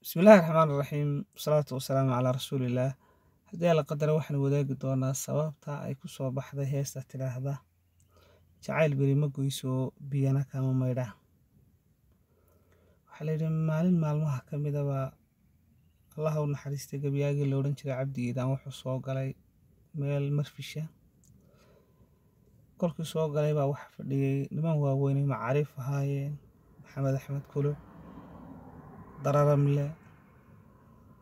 Bismillahi Raxmaani Raxiim. Wasalaatu wasalaamu calaa rasuulillaah. Haddii alla qadara waxaan wadaagi doonaa sababta ay ku soo baxday heesta tidhaahda jacayl beri ma goyso biyana kama maydha. Waxaa la yidhi maalin maalmaha ka mid baa allaha u naxariistay gabayaagii la odhan jiray cabdi iidaan wuxuu soo galay meel marfisha. Kolkii soo galay baa waxa fadhiyay niman waaweyn macaariif ahaayeen maxamed axmed kuluc dararamle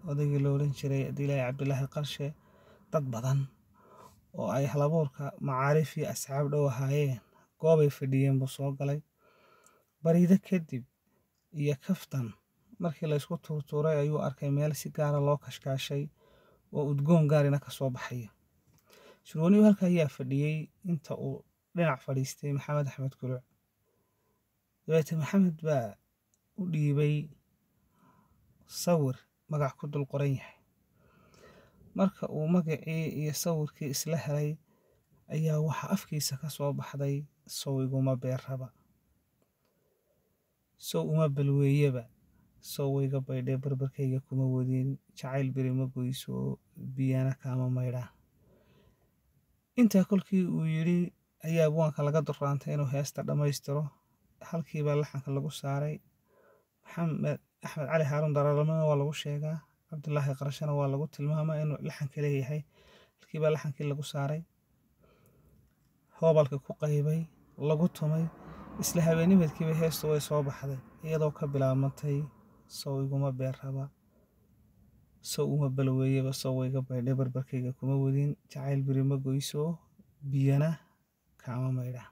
odaygii la odhan jiray Abdilaahi Cabdilaahi Qarshe, dad badan oo ay halabuurka macaariif iyo asxaab dhow ahaayeen goobay fadhiyeen buu soo galay. Bariida kadib iyo kaftan markii la isku tuurtuuray ayuu arkay meel si gaara loo kashkaashay oo udgoon gaarina ka soo baxaya. Shirwaniyu halka ayaa fadhiyey inta uu dhinac fadhiistay maxamed axmed kuluc. Dabeetana maxamed baa u dhiibay sawir magac ku dul qoran yahay. Marka uu magacii iyo sawirkii isla helay ayaa waxa afkiisa ka soo baxday sow iguma beerraba, sow uma balweeyaba, sow iga baydhee barbarkayga kuma wadin, jacayl beri ma goyso biyana kama maydha. Intaa kolkii uu yidhi ayaa buwanka laga duraantay inuu heesta dhammaystiro. Halkiiba laxanka lagu saaray. Maxamed axmed cali haarun dararamena waa lagu sheegaa, Cabdilaahi Qarshana waa lagu tilmaamaa inuu laxanka leeyahay. Halkiiba laxankii lagu saaray, hoobalka ku qaybay, lagu tumay. Isla habeenimidkiiba heestu way soo baxday iyadoo ka bilaabantay sow iguma beerraba, sow uma balweeyaba, sow iga baydhee barbarkayga kuma wadin, jacayl beri ma goyso biyana kama maydha.